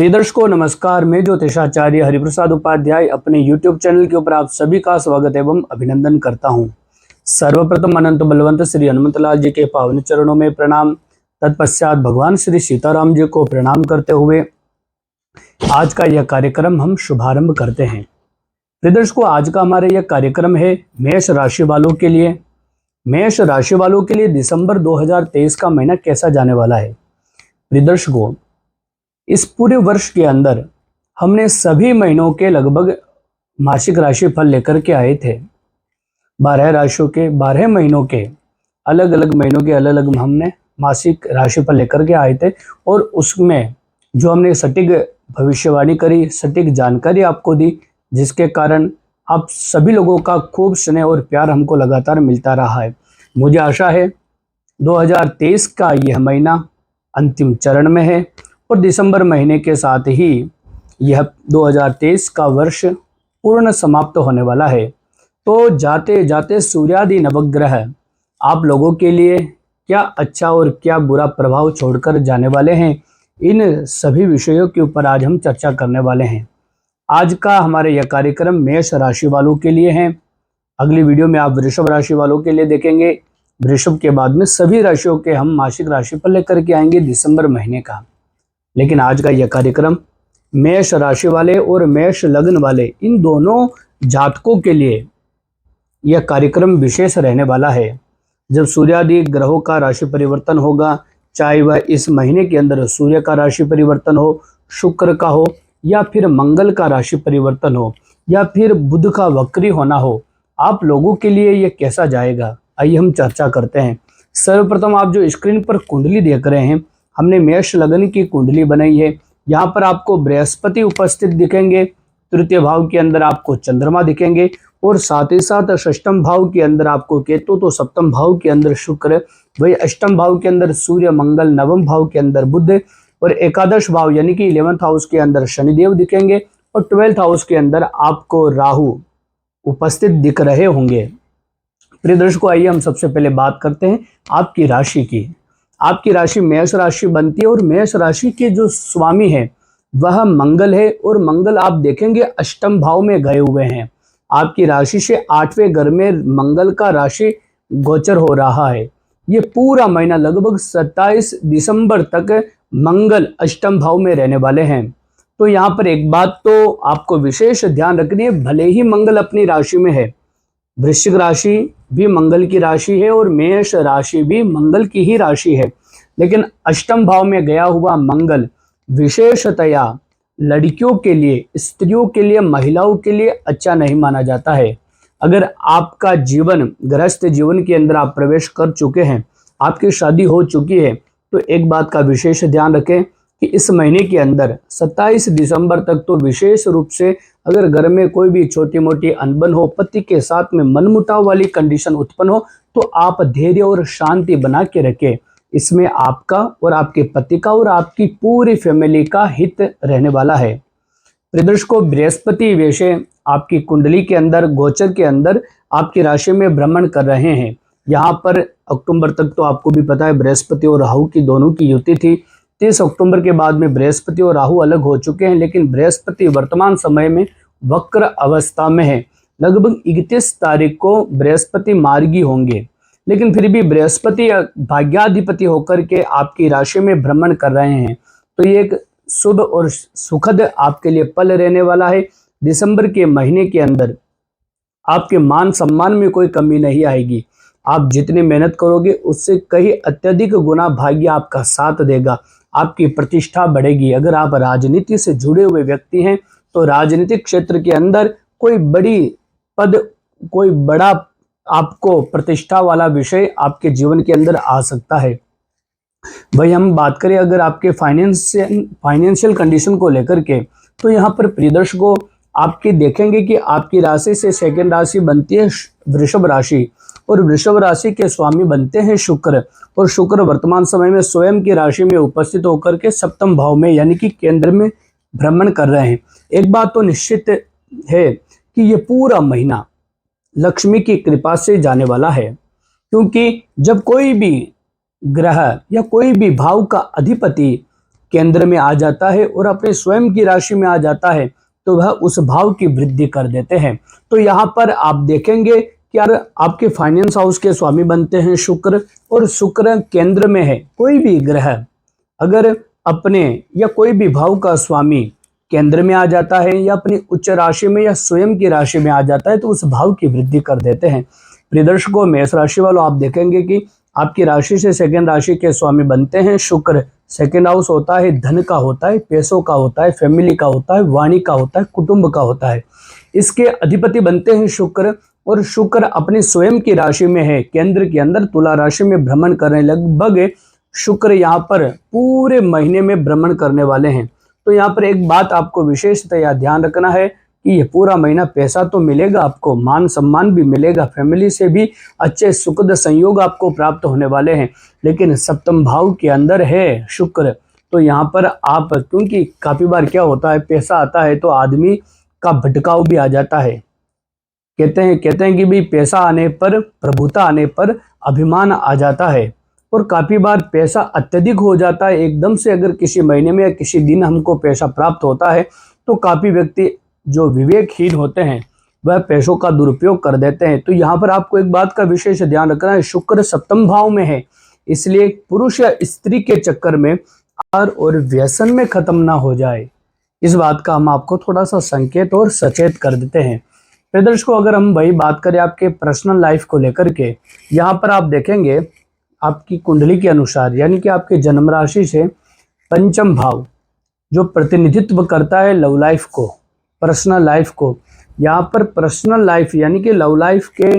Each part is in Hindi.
प्रिय दर्शकों नमस्कार। मैं ज्योतिषाचार्य हरिप्रसाद उपाध्याय अपने YouTube चैनल के ऊपर आप सभी का स्वागत एवं अभिनंदन करता हूं। सर्वप्रथम अनंत बलवंत श्री हनुमतलाल जी के पावन चरणों में प्रणाम, तत्पश्चात भगवान श्री सीताराम जी को प्रणाम करते हुए आज का यह कार्यक्रम हम शुभारंभ करते हैं। प्रिय दर्शकों, आज का हमारा यह कार्यक्रम है मेष राशि वालों के लिए। मेष राशि वालों के लिए दिसंबर 2023 का महीना कैसा जाने वाला है। प्रिय दर्शकों, इस पूरे वर्ष के अंदर हमने सभी महीनों के लगभग मासिक राशि फल लेकर के आए थे। 12 राशियों के 12 महीनों के अलग अलग महीनों के अलग अलग हमने मासिक राशि फल लेकर के आए थे और उसमें जो हमने सटीक भविष्यवाणी करी, सटीक जानकारी आपको दी, जिसके कारण आप सभी लोगों का खूब स्नेह और प्यार हमको लगातार मिलता रहा है। मुझे आशा है 2023 का यह महीना अंतिम चरण में है और दिसंबर महीने के साथ ही यह 2023 का वर्ष पूर्ण समाप्त होने वाला है। तो जाते जाते सूर्यादि नवग्रह आप लोगों के लिए क्या अच्छा और क्या बुरा प्रभाव छोड़कर जाने वाले हैं, इन सभी विषयों के ऊपर आज हम चर्चा करने वाले हैं। आज का हमारे यह कार्यक्रम मेष राशि वालों के लिए है। अगली वीडियो में आप वृषभ राशि वालों के लिए देखेंगे। वृषभ के बाद में सभी राशियों के हम मासिक राशि पर लेकर के आएंगे दिसंबर महीने का। लेकिन आज का यह कार्यक्रम मेष राशि वाले और मेष लग्न वाले इन दोनों जातकों के लिए यह कार्यक्रम विशेष रहने वाला है। जब सूर्यादि ग्रहों का राशि परिवर्तन होगा, चाहे वह इस महीने के अंदर सूर्य का राशि परिवर्तन हो, शुक्र का हो, या फिर मंगल का राशि परिवर्तन हो, या फिर बुध का वक्री होना हो, आप लोगों के लिए यह कैसा जाएगा, आइए हम चर्चा करते हैं। सर्वप्रथम आप जो स्क्रीन पर कुंडली देख रहे हैं, हमने मेष लग्न की कुंडली बनाई है। यहाँ पर आपको बृहस्पति उपस्थित दिखेंगे, तृतीय भाव के अंदर आपको चंद्रमा दिखेंगे और साथ ही साथ षष्ठम भाव के अंदर आपको केतु, तो सप्तम भाव के अंदर शुक्र, वही अष्टम भाव के अंदर सूर्य मंगल, नवम भाव के अंदर बुध और एकादश भाव यानी कि 11th हाउस के अंदर शनिदेव दिखेंगे और 12th हाउस के अंदर आपको राहु उपस्थित दिख रहे होंगे। प्रिय दर्शकों, आइए हम सबसे पहले बात करते हैं आपकी राशि की। आपकी राशि मेष राशि बनती है और मेष राशि के जो स्वामी है वह मंगल है और मंगल आप देखेंगे अष्टम भाव में गए हुए हैं। आपकी राशि से 8वें घर में मंगल का राशि गोचर हो रहा है। ये पूरा महीना लगभग 27 दिसंबर तक मंगल अष्टम भाव में रहने वाले हैं। तो यहाँ पर एक बात तो आपको विशेष ध्यान रखनी है, भले ही मंगल अपनी राशि में है, वृश्चिक राशि भी मंगल की राशि है और मेष राशि भी मंगल की ही राशि है, लेकिन अष्टम भाव में गया हुआ मंगल विशेषतया लड़कियों के लिए, स्त्रियों के लिए, महिलाओं के लिए अच्छा नहीं माना जाता है। अगर आपका जीवन गृहस्थ जीवन के अंदर आप प्रवेश कर चुके हैं, आपकी शादी हो चुकी है, तो एक बात का विशेष ध्यान रखें कि इस महीने के अंदर 27 दिसंबर तक तो विशेष रूप से अगर घर में कोई भी छोटी मोटी अनबन हो, पति के साथ में मनमुटाव वाली कंडीशन उत्पन्न हो, तो आप धैर्य और शांति बना के रखें। इसमें आपका और आपके पति का और आपकी पूरी फैमिली का हित रहने वाला है। प्रिय दर्शकों, बृहस्पति वैसे आपकी कुंडली के अंदर गोचर के अंदर आपकी राशि में भ्रमण कर रहे हैं। यहाँ पर अक्टूबर तक तो आपको भी पता है बृहस्पति और राहु की दोनों की युति थी। 30 अक्टूबर के बाद में बृहस्पति और राहु अलग हो चुके हैं, लेकिन बृहस्पति वर्तमान समय में वक्र अवस्था में है। लगभग 31 तारीख को बृहस्पति मार्गी होंगे, लेकिन फिर भी बृहस्पति भाग्याधिपति होकर के आपकी राशि में भ्रमण कर रहे हैं। तो ये एक शुभ और सुखद आपके लिए पल रहने वाला है। दिसंबर के महीने के अंदर आपके मान सम्मान में कोई कमी नहीं आएगी। आप जितनी मेहनत करोगे उससे कहीं अत्यधिक गुना भाग्य आपका साथ देगा, आपकी प्रतिष्ठा बढ़ेगी। अगर आप राजनीति से जुड़े हुए व्यक्ति हैं तो राजनीतिक क्षेत्र के अंदर कोई बड़ी पद, कोई बड़ा आपको प्रतिष्ठा वाला विषय आपके जीवन के अंदर आ सकता है। वही हम बात करें अगर आपके फाइनेंशियल कंडीशन को लेकर के, तो यहाँ पर प्रिय दर्शकों आपके देखेंगे कि आपकी राशि से सेकंड राशि बनती है वृषभ राशि और वृषभ राशि के स्वामी बनते हैं शुक्र, और शुक्र वर्तमान समय में स्वयं की राशि में उपस्थित होकर के सप्तम भाव में यानी कि केंद्र में भ्रमण कर रहे हैं। एक बात तो निश्चित है कि ये पूरा महीना लक्ष्मी की कृपा से जाने वाला है, क्योंकि जब कोई भी ग्रह या कोई भी भाव का अधिपति केंद्र में आ जाता है और अपने स्वयं की राशि में आ जाता है तो वह उस भाव की वृद्धि कर देते हैं। तो यहाँ पर आप देखेंगे कि यार आपके फाइनेंस हाउस के स्वामी बनते हैं शुक्र, और शुक्र केंद्र में है। कोई भी ग्रह अगर अपने या कोई भी भाव का स्वामी केंद्र में आ जाता है या अपनी उच्च राशि में या स्वयं की राशि में आ जाता है तो उस भाव की वृद्धि कर देते हैं। प्रिय दर्शकों, मेष राशि वालों, आप देखेंगे कि आपकी राशि से सेकंड राशि के स्वामी बनते हैं शुक्र। सेकंड हाउस होता है धन का, होता है पैसों का, होता है फैमिली का, होता है वाणी का, होता है कुटुंब का होता है। इसके अधिपति बनते हैं शुक्र, और शुक्र अपनी स्वयं की राशि में है केंद्र के अंदर तुला राशि में भ्रमण कर रहे हैं। लगभग शुक्र यहाँ पर पूरे महीने में भ्रमण करने वाले हैं। तो यहाँ पर एक बात आपको विशेषतया ध्यान रखना है कि ये पूरा महीना पैसा तो मिलेगा आपको, मान सम्मान भी मिलेगा, फैमिली से भी अच्छे सुखद संयोग आपको प्राप्त होने वाले हैं, लेकिन सप्तम भाव के अंदर है शुक्र। तो यहाँ पर आप, क्योंकि काफी बार क्या होता है, पैसा आता है तो आदमी का भटकाव भी आ जाता है। कहते हैं कि भाई पैसा आने पर, प्रभुता आने पर अभिमान आ जाता है, और काफी बार पैसा अत्यधिक हो जाता है एकदम से। अगर किसी महीने में या किसी दिन हमको पैसा प्राप्त होता है तो काफी व्यक्ति जो विवेकहीन होते हैं वह पैसों का दुरुपयोग कर देते हैं। तो यहाँ पर आपको एक बात का विशेष ध्यान रखना है, शुक्र सप्तम भाव में है, इसलिए पुरुष या स्त्री के चक्कर में आहार और व्यसन में खत्म ना हो जाए, इस बात का हम आपको थोड़ा सा संकेत और सचेत कर देते हैं। प्रिय दर्शकों, अगर हम वही बात करें आपके पर्सनल लाइफ को लेकर के, यहाँ पर आप देखेंगे आपकी कुंडली के अनुसार, यानी कि आपके जन्म राशि से पंचम भाव जो प्रतिनिधित्व करता है लव लाइफ को, पर्सनल लाइफ को, यहाँ पर पर्सनल लाइफ यानी कि लव लाइफ के,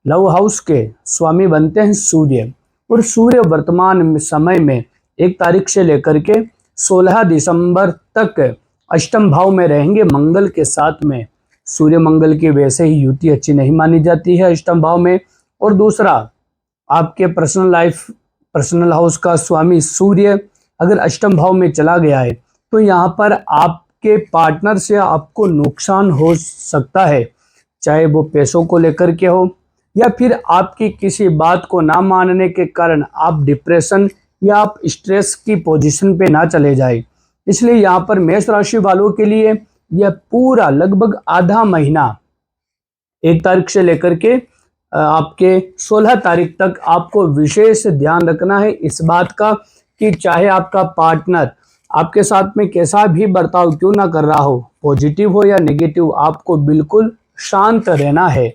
लव हाउस के स्वामी बनते हैं सूर्य। और सूर्य वर्तमान समय में 1 तारीख से लेकर के 16 दिसंबर तक अष्टम भाव में रहेंगे मंगल के साथ में। सूर्य मंगल की वैसे ही युति अच्छी नहीं मानी जाती है अष्टम भाव में। और दूसरा, आपके पर्सनल लाइफ, पर्सनल हाउस का स्वामी सूर्य अगर अष्टम भाव में चला गया है तो यहाँ पर आपके पार्टनर से आपको नुकसान हो सकता है, चाहे वो पैसों को लेकर के हो या फिर आपकी किसी बात को ना मानने के कारण आप डिप्रेशन या आप स्ट्रेस की पोजीशन पे ना चले जाए। इसलिए यहाँ पर मेष राशि वालों के लिए यह पूरा लगभग आधा महीना 1 तारीख से लेकर के आपके 16 तारीख तक आपको विशेष ध्यान रखना है इस बात का कि चाहे आपका पार्टनर आपके साथ में कैसा भी बर्ताव क्यों ना कर रहा हो, पॉजिटिव हो या नेगेटिव, आपको बिल्कुल शांत रहना है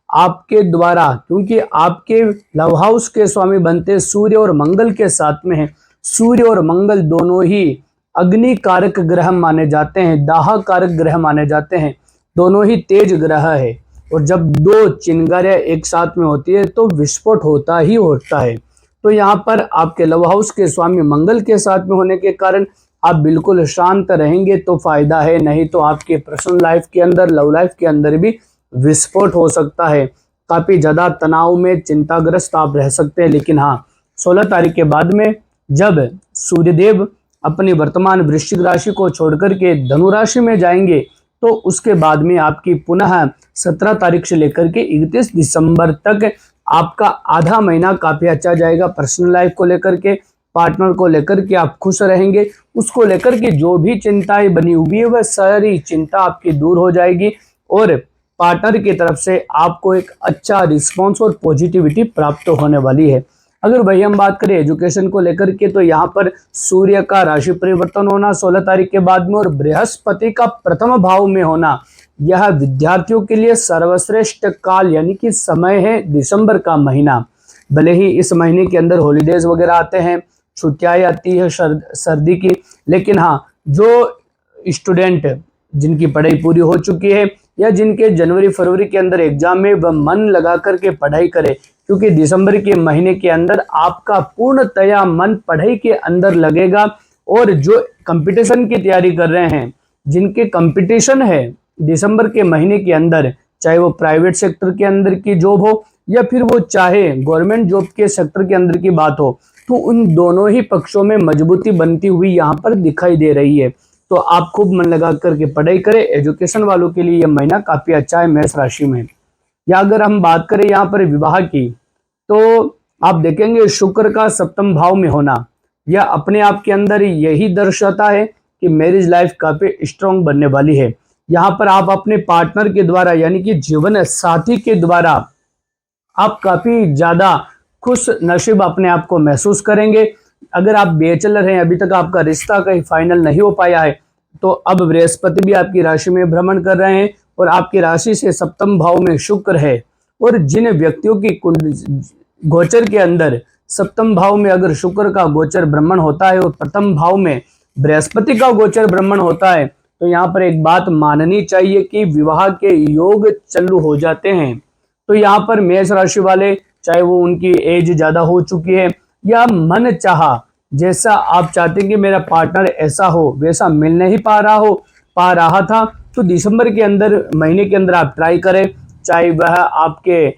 आपके द्वारा, क्योंकि आपके लव हाउस के स्वामी बनते सूर्य और मंगल के साथ में है। सूर्य और मंगल दोनों ही अग्नि कारक ग्रह माने जाते हैं, दाह कारक ग्रह माने जाते हैं, दोनों ही तेज ग्रह है। और जब 2 चिंगारियां एक साथ में होती है तो विस्फोट होता ही होता है। तो यहाँ पर आपके लव हाउस के स्वामी मंगल के साथ में होने के कारण आप बिल्कुल शांत रहेंगे तो फायदा है, नहीं तो आपके पर्सनल लाइफ के अंदर, लव लाइफ के अंदर भी विस्फोट हो सकता है। काफी ज्यादा तनाव में, चिंताग्रस्त आप रह सकते हैं। लेकिन हाँ, 16 तारीख के बाद में जब सूर्यदेव अपनी वर्तमान वृश्चिक राशि को छोड़कर के धनु राशि में जाएंगे तो उसके बाद में आपकी पुनः 17 तारीख से लेकर के 31 दिसंबर तक आपका आधा महीना काफी अच्छा जाएगा। पर्सनल लाइफ को लेकर के, पार्टनर को लेकर के आप खुश रहेंगे, उसको लेकर के जो भी चिंताएं बनी हुई है वह सारी चिंता आपकी दूर हो जाएगी और पार्टनर की तरफ से आपको एक अच्छा रिस्पॉन्स और पॉजिटिविटी प्राप्त होने वाली है। अगर वही हम बात करें एजुकेशन को लेकर के, तो यहाँ पर सूर्य का राशि परिवर्तन होना 16 तारीख के बाद में और बृहस्पति का प्रथम भाव में होना, यह विद्यार्थियों के लिए सर्वश्रेष्ठ काल यानी कि समय है दिसंबर का महीना। भले ही इस महीने के अंदर हॉलीडेज वगैरह आते हैं, छुट्टियां आती है सर्दी की, लेकिन हाँ, जो स्टूडेंट जिनकी पढ़ाई पूरी हो चुकी है या जिनके जनवरी फरवरी के अंदर एग्जाम में वह मन लगा करके पढ़ाई करे, क्योंकि दिसंबर के महीने के अंदर आपका पूर्णतया मन पढ़ाई के अंदर लगेगा। और जो कंपटीशन की तैयारी कर रहे हैं, जिनके कंपटीशन है दिसंबर के महीने के अंदर, चाहे वो प्राइवेट सेक्टर के अंदर की जॉब हो या फिर वो चाहे गवर्नमेंट जॉब के सेक्टर के अंदर की बात हो, तो उन दोनों ही पक्षों में मजबूती बनती हुई यहाँ पर दिखाई दे रही है। तो आप खूब मन लगा करके पढ़ाई करें। एजुकेशन वालों के लिए यह महीना काफी अच्छा है मेष राशि में। या अगर हम बात करें यहाँ पर विवाह की, तो आप देखेंगे शुक्र का सप्तम भाव में होना, यह अपने आप के अंदर यही दर्शाता है कि मैरिज लाइफ काफी स्ट्रांग बनने वाली है। यहाँ पर आप अपने पार्टनर के द्वारा यानी कि जीवन साथी के द्वारा आप काफी ज्यादा खुश नसीब अपने आप को महसूस करेंगे। अगर आप बैचलर हैं, अभी तक आपका रिश्ता कहीं फाइनल नहीं हो पाया है, तो अब बृहस्पति भी आपकी राशि में भ्रमण कर रहे हैं और आपकी राशि से सप्तम भाव में शुक्र है। और जिन व्यक्तियों की गोचर के अंदर सप्तम भाव में अगर शुक्र का गोचर भ्रमण होता है और प्रथम भाव में बृहस्पति का गोचर भ्रमण होता है, तो यहाँ पर एक बात माननी चाहिए कि विवाह के योग चालू हो जाते हैं। तो यहाँ पर मेष राशि वाले, चाहे वो उनकी एज ज्यादा हो चुकी है या मन चाहा जैसा आप चाहते हैं कि मेरा पार्टनर ऐसा हो वैसा मिल नहीं पा रहा था, तो दिसंबर के अंदर महीने के अंदर आप ट्राई करें। चाहे वह आपके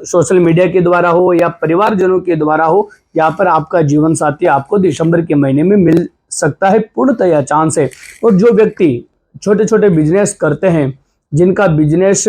सोशल मीडिया के द्वारा हो या परिवारजनों के द्वारा हो, यहाँ पर आपका जीवन साथी आपको दिसंबर के महीने में मिल सकता है, पूर्णतया चांस है। और जो व्यक्ति छोटे छोटे बिजनेस करते हैं, जिनका बिजनेस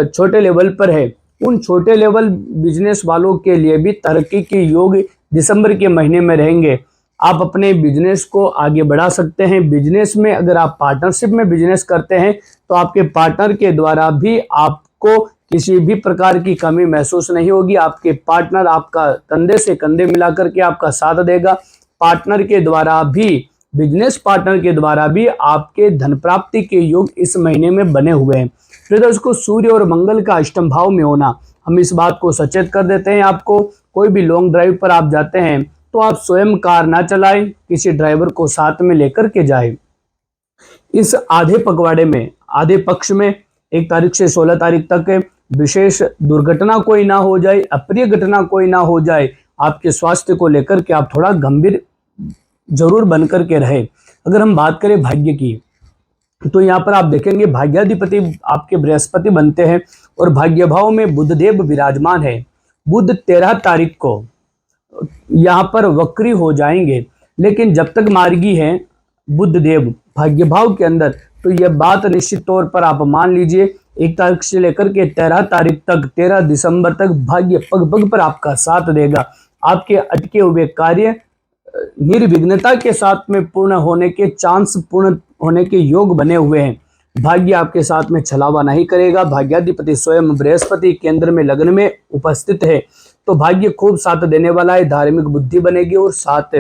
छोटे लेवल पर है, उन छोटे लेवल बिजनेस वालों के लिए भी तरक्की के योग दिसंबर के महीने में रहेंगे। आप अपने बिजनेस को आगे बढ़ा सकते हैं। बिजनेस में अगर आप पार्टनरशिप में बिजनेस करते हैं, तो आपके पार्टनर के द्वारा भी आपको किसी भी प्रकार की कमी महसूस नहीं होगी। आपके पार्टनर आपका कंधे से कंधे मिलाकर के आपका साथ देगा। पार्टनर के द्वारा भी, बिजनेस पार्टनर के द्वारा भी आपके धन प्राप्ति के योग इस महीने में बने हुए हैं। फिर उसको सूर्य और मंगल का अष्टम भाव में होना, हम इस बात को सचेत कर देते हैं आपको। कोई भी लॉन्ग ड्राइव पर आप जाते हैं तो आप स्वयं कार ना चलाएं, किसी ड्राइवर को साथ में लेकर के जाएं। इस आधे पखवाड़े में, आधे पक्ष में 1 तारीख से 16 तारीख तक विशेष दुर्घटना कोई ना हो जाए, अप्रिय घटना कोई ना हो जाए। आपके स्वास्थ्य को लेकर के आप थोड़ा गंभीर जरूर बनकर के रहे। अगर हम बात करें भाग्य की, तो यहाँ पर आप देखेंगे भाग्याधिपति आपके बृहस्पति बनते हैं और भाग्य भाव में बुधदेव विराजमान है। बुध 13 तारीख को यहाँ पर वक्री हो जाएंगे, लेकिन जब तक मार्गी है बुधदेव भाग्य भाव के अंदर, तो यह बात निश्चित तौर पर आप मान लीजिए 1 तारीख से लेकर के 13 तारीख तक, 13 दिसंबर तक भाग्य पग पग पर आपका साथ देगा। आपके अटके हुए कार्य निर्विघ्नता के साथ में पूर्ण होने के चांस, पूर्ण होने के योग बने हुए हैं। भाग्य आपके साथ में छलावा नहीं करेगा। भाग्याधिपति स्वयं बृहस्पति केंद्र में लग्न में उपस्थित है, तो भाग्य खूब साथ देने वाला है। धार्मिक बुद्धि बनेगी और साथ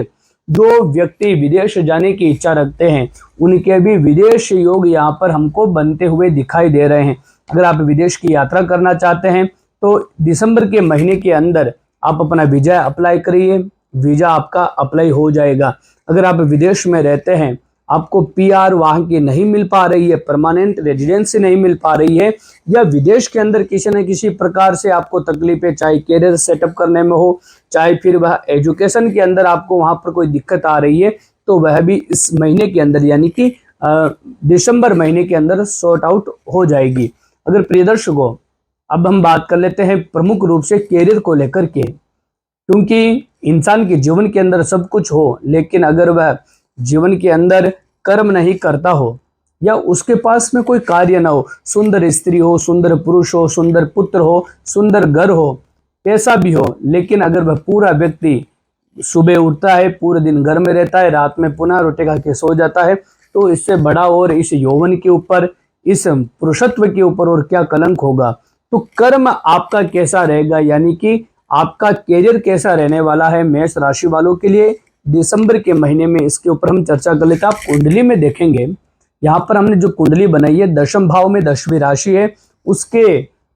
जो व्यक्ति विदेश जाने की इच्छा रखते हैं, उनके भी विदेश योग यहाँ पर हमको बनते हुए दिखाई दे रहे हैं। अगर आप विदेश की यात्रा करना चाहते हैं, तो दिसंबर के महीने के अंदर आप अपना वीजा अप्लाई करिए, वीजा आपका अप्लाई हो जाएगा। अगर आप विदेश में रहते हैं, आपको पीआर वहां की नहीं मिल पा रही है, परमानेंट रेजिडेंसी नहीं मिल पा रही है, या विदेश के अंदर किसी न किसी प्रकार से आपको तकलीफें, चाहे कैरियर सेटअप करने में हो, चाहे फिर वह एजुकेशन के अंदर आपको वहां पर कोई दिक्कत आ रही है, तो वह भी इस महीने के अंदर यानी कि दिसंबर महीने के अंदर सॉर्ट आउट हो जाएगी। अगर प्रिय दर्शकों, अब हम बात कर लेते हैं प्रमुख रूप से कैरियर को लेकर के, क्योंकि इंसान के जीवन के अंदर सब कुछ हो, लेकिन अगर वह जीवन के अंदर कर्म नहीं करता हो या उसके पास में कोई कार्य ना हो, सुंदर स्त्री हो, सुंदर पुरुष हो, सुंदर पुत्र हो, सुंदर घर हो, कैसा भी हो, लेकिन अगर वह पूरा व्यक्ति सुबह उठता है, पूरे दिन घर में रहता है, रात में पुनः रोटी खा के सो जाता है, तो इससे बड़ा और इस यौवन के ऊपर, इस पुरुषत्व के ऊपर और क्या कलंक होगा। तो कर्म आपका कैसा रहेगा, यानी कि आपका कैरियर कैसा रहने वाला है मेष राशि वालों के लिए दिसंबर के महीने में, इसके ऊपर हम चर्चा कर लेते हैं। आप कुंडली में देखेंगे, यहाँ पर हमने जो कुंडली बनाई है, दशम भाव में 10वीं राशि है, उसके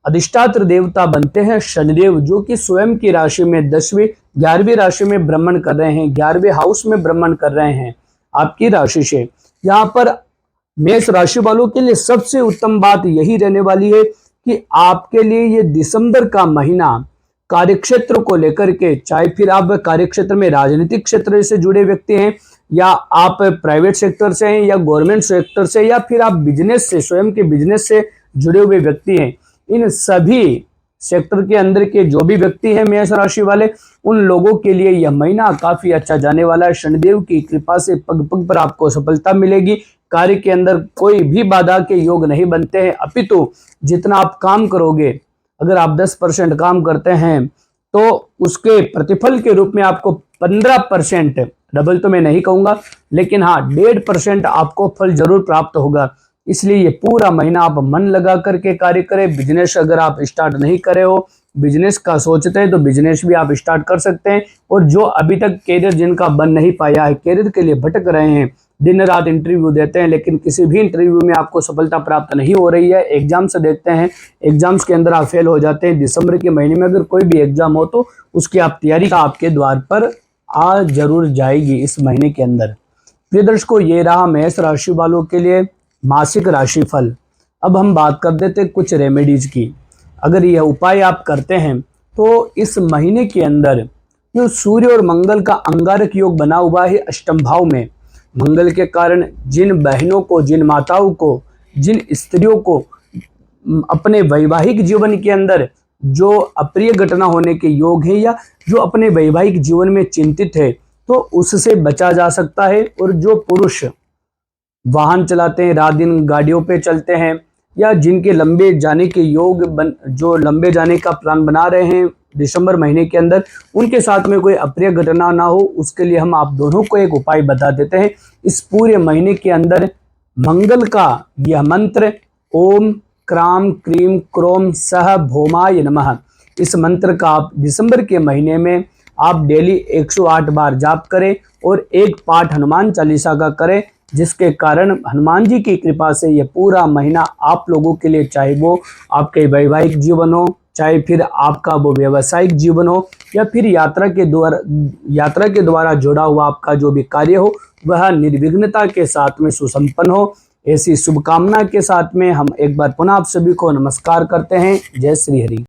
अधिष्ठात्र देवता बनते हैं शनिदेव, जो कि स्वयं की राशि में 10वीं 11वीं राशि में भ्रमण कर रहे हैं, 11वें हाउस में भ्रमण कर रहे हैं आपकी राशि से। यहाँ पर मेष राशि वालों के लिए सबसे उत्तम बात यही रहने वाली है कि आपके लिए ये दिसंबर का महीना कार्यक्षेत्र को लेकर के, चाहे फिर आप कार्यक्षेत्र में राजनीतिक क्षेत्र से जुड़े व्यक्ति हैं, या आप प्राइवेट सेक्टर से हैं, या गवर्नमेंट सेक्टर से, या फिर आप बिजनेस से, स्वयं के बिजनेस से जुड़े हुए व्यक्ति हैं, इन सभी सेक्टर के अंदर के जो भी व्यक्ति हैं मेष राशि वाले, उन लोगों के लिए यह महीना काफी अच्छा जाने वाला है। शनिदेव की कृपा से पग पग पर आपको सफलता मिलेगी। कार्य के अंदर कोई भी बाधा के योग नहीं बनते हैं, अपितु जितना आप काम करोगे, अगर आप 10% काम करते हैं तो उसके प्रतिफल के रूप में आपको 15%, डबल तो मैं नहीं कहूंगा, लेकिन हाँ 1.5% आपको फल जरूर प्राप्त होगा। इसलिए ये पूरा महीना आप मन लगा करके कार्य करें। बिजनेस अगर आप स्टार्ट नहीं करे हो, बिजनेस का सोचते हैं, तो बिजनेस भी आप स्टार्ट कर सकते हैं। और जो अभी तक कैरियर जिनका बन नहीं पाया है, कैरियर के लिए भटक रहे हैं, दिन रात इंटरव्यू देते हैं, लेकिन किसी भी इंटरव्यू में आपको सफलता प्राप्त नहीं हो रही है, एग्जाम से देखते हैं, एग्जाम्स के अंदर आप फेल हो जाते हैं। दिसंबर के महीने में अगर कोई भी एग्जाम हो तो उसकी आप तैयारी का आपके द्वार पर आ जरूर जाएगी इस महीने के अंदर। प्रिय दर्शकों, ये रहा मेष राशि वालों के लिए मासिक राशिफल। अब हम बात कर देते हैं कुछ रेमेडीज की। अगर यह उपाय आप करते हैं तो इस महीने के अंदर जो सूर्य और मंगल का अंगारक योग बना हुआ है अष्टम भाव में, मंगल के कारण जिन बहनों को, जिन माताओं को, जिन स्त्रियों को अपने वैवाहिक जीवन के अंदर जो अप्रिय घटना होने के योग है, या जो अपने वैवाहिक जीवन में चिंतित है, तो उससे बचा जा सकता है। और जो पुरुष वाहन चलाते हैं, रात दिन गाड़ियों पे चलते हैं, या जिनके लंबे जाने के जो लंबे जाने का प्लान बना रहे हैं दिसंबर महीने के अंदर, उनके साथ में कोई अप्रिय घटना ना हो, उसके लिए हम आप दोनों को एक उपाय बता देते हैं। इस पूरे महीने के अंदर मंगल का यह मंत्र, ओम क्राम क्रीम क्रोम सह भौमाय नमः, इस मंत्र का आप दिसंबर के महीने में आप डेली 108 बार जाप करें और एक पाठ हनुमान चालीसा का करें, जिसके कारण हनुमान जी की कृपा से ये पूरा महीना आप लोगों के लिए, चाहे वो आपके वैवाहिक जीवन हो, चाहे फिर आपका वो व्यवसायिक जीवन हो, या फिर यात्रा के द्वारा जुड़ा हुआ आपका जो भी कार्य हो, वह निर्विघ्नता के साथ में सुसंपन्न हो। ऐसी शुभकामना के साथ में हम एक बार पुनः आप सभी को नमस्कार करते हैं। जय श्री हरि।